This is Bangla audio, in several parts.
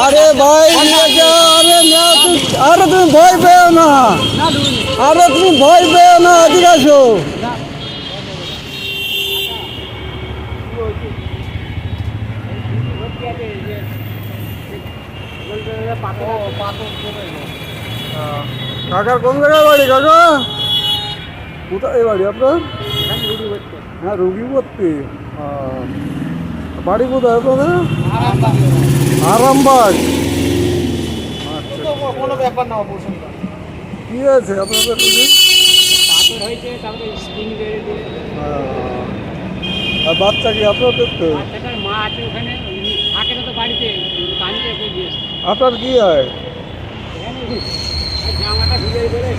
আরে ভাই আরে তুমি ভয় পেও না, আরে তুমি ভয় পেও না, এদিকে আসো। কাকার কোন জায়গায় বাড়ি কাকা? কোথায় বাড়ি আপনার? হ্যাঁ রুগী ভর্তি। বাড়ি কোথায় আপনাদের? আরামবাগ। কোনো ব্যাপার না, কি আছে আপনাদের রুগী? আর বাচ্চা কি আপনাদের? তো মা আছে ওখানে, থাকে না তো বাড়িতে, আপনার কি হয়? জামাটা ভিজে করে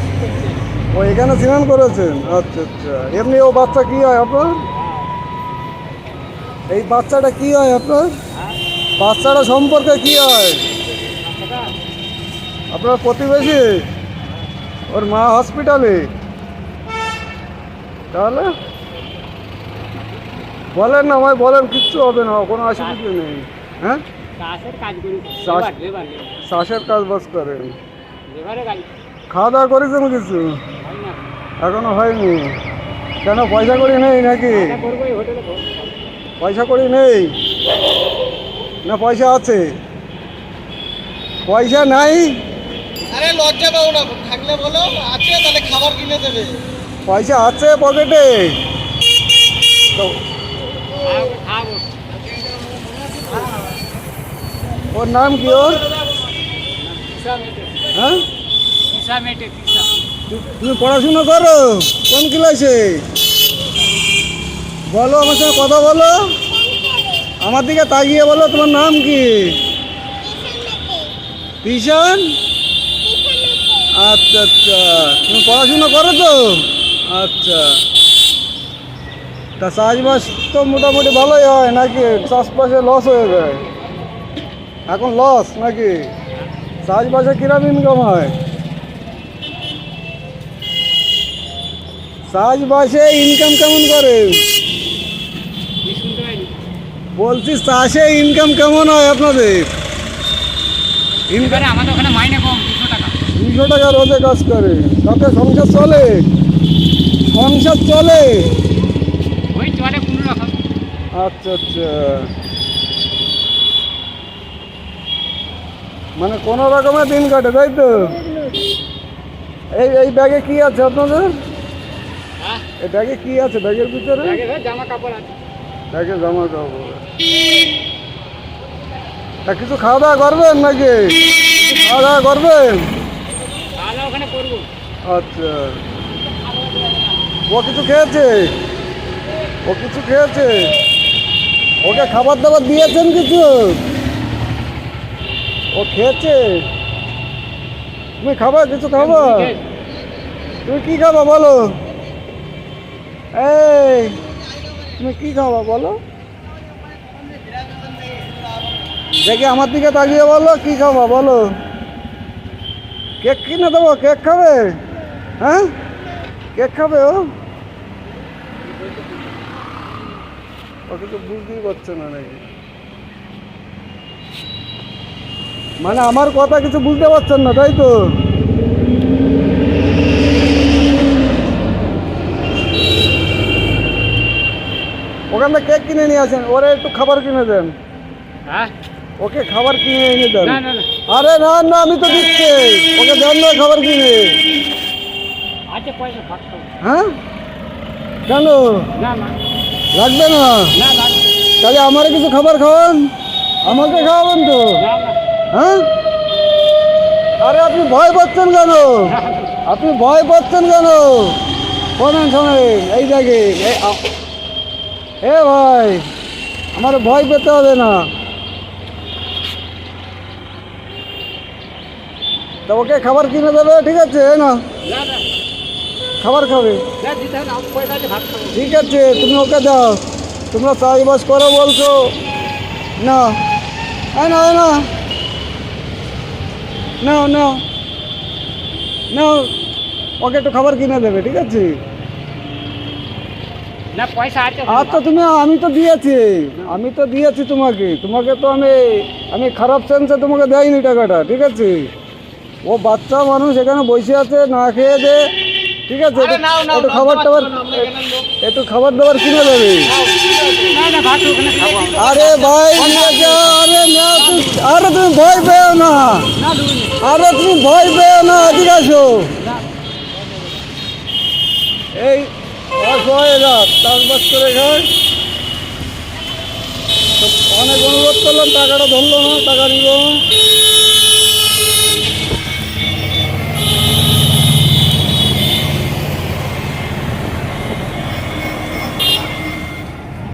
ও এখানে স্নান করেছেন? আচ্ছা আচ্ছা। এমনি ও বাচ্চা কি হয় আপনার? এই বাচ্চাটা কি হয় আপনার? বাচ্চাটা সম্পর্কে কি হয়? আপনার প্রতিবেশী? ওর মা হসপিটালে? তাহলে বলেন না, আমায় বলেন, কিচ্ছু হবে না, কোনো অসুবিধা নেই। হ্যাঁ চাষের কাজ করি, চাষের কাজ বাস করেন? লেবারে কাজ খাওয়া দাওয়া করেছেন কিছু? হয় না, এখনো হয়নি? কেন পয়সা করি নেই নাকি? করবো এই হোটেলে। পয়সা করি নেই না পয়সা আছে? পয়সা নাই? আরে লজ্জা পাও না, থাকলে বলো আছে, তাহলে খাবার কিনে দেবে। পয়সা আছে পকেটে তো। খাবো। ওর নাম কি ওর? হ্যাঁ তুমি পড়াশোনা করো? কোন ক্লাসে? বলো, আমার সঙ্গে কথা বলো, আমার দিকে তাকিয়ে বলো, তোমার নাম কি? তিশান? আচ্ছা আচ্ছা, তুমি পড়াশোনা করো তো? আচ্ছা, তা চাষবাস তো মোটামুটি ভালোই হয় নাকি? চাষবাসে লস হয়ে যায় এখন? লস নাকি? চাষবাসে কিরম ইনকাম হয়? চাষবাসে ইনকাম কেমন করে? বলছি চাষে ইনকাম কেমন হয় আপনাদের? এবারে আমাদের ওখানে মাইনে কম, 200 টাকা। 200 টাকা রোজে কাজ করে, তাতে সংসার চলে? সংসার চলে? ওই চলে কোনো রকম। আচ্ছা আচ্ছা, মানে কোনো রকমের দিন কাটে, তাই তো? এই ব্যাগে কি আছে আপনাদের? হ্যাঁ, এই ব্যাগে কি আছে? ব্যাগের ভিতরে জামা কাপড় আছে। ব্যাগে জামা কাপড়। তা কিছু খাওয়া দাওয়া করবেন নাকি? খাওয়া দাওয়া করবেন? তাহলে ওখানে করবো। আচ্ছা, ও কিছু খেয়েছে? ও কিছু খেয়েছে? ওকে খাবার দাবার দিয়েছেন কিছু? ও খেয়েছে? তুমি খাবা? কিছু খাবা? তুমি কি খাবা বলো? এই তুমি কি খাবা বলো দেখি, আমার দিকে তাকিয়ে বলো, কি খাবা বলো? কেক কিনে দেবো? কেক খাবে? হ্যাঁ, কেক খাবে ও? কিছু বুঝতেই পারছে না নাকি? মানে আমার কথা কিছু বুঝতে পারছেন না, তাই তো? ওখান থেকে কেক কিনে নিয়ে আসেন, ওরে একটু খাবার কিনে দেন। হ্যাঁ, ওকে খাবার কিনে এনে দেন। না না না, আরে না না, আমি তো দিচ্ছি, ওকে দেন না খাবার কিনে। আচ্ছা পয়সা থাকতো। হ্যাঁ, কেন না না লাগবে না? না না তাহলে আমারে কিছু খাবার খাওয়ান, আমাকে খাওয়াবেন তো? না না, হ্যাঁ, আরে আপনি ভয় পাচ্ছেন কেন? আপনি ভয় পাচ্ছেন কেন? শোনেন শোনেন, এই দেখেন, এ ভাই, আমার ভয় পেতে হবে না। তা ওকে খাবার কিনে দেবে, ঠিক আছে না? খাবার খাবে, ঠিক আছে, তুমি ওকে দাও। তোমরা চাষবাস করো বলছো না? না না না না না না, ওকে একটু খাবার কিনে দেবে, ঠিক আছে? না পয়সা আছে। আচ্ছা, আমি তো দিয়েছি তোমাকে তো আমি আমি খারাপ সেন্সে তোমাকে দেয়নি টাকাটা, ঠিক আছে? ও বাচ্চা মানুষ এখানে বসে আছে, না খেয়ে দে, ঠিক আছে? আরে নাও নাও একটু নাও, খাবার টাবার, নাও, আমরা এখানে লোক। একটু খাবার দাবার কিনে দেবে। না না ভাত ওখানে খাবো আমরা। আরে ভাই নিয়ে যাও, আরে না আরে তুমি ভয় পেও না, না দেবো না। আরে তুমি ভয় পেও না, এদিকে আসো। এই অসহায়রা চাষবাস করে খায়, তো অনেক অনুরোধ করলাম, টাকাটা ধরলো না, টাকা নিল না।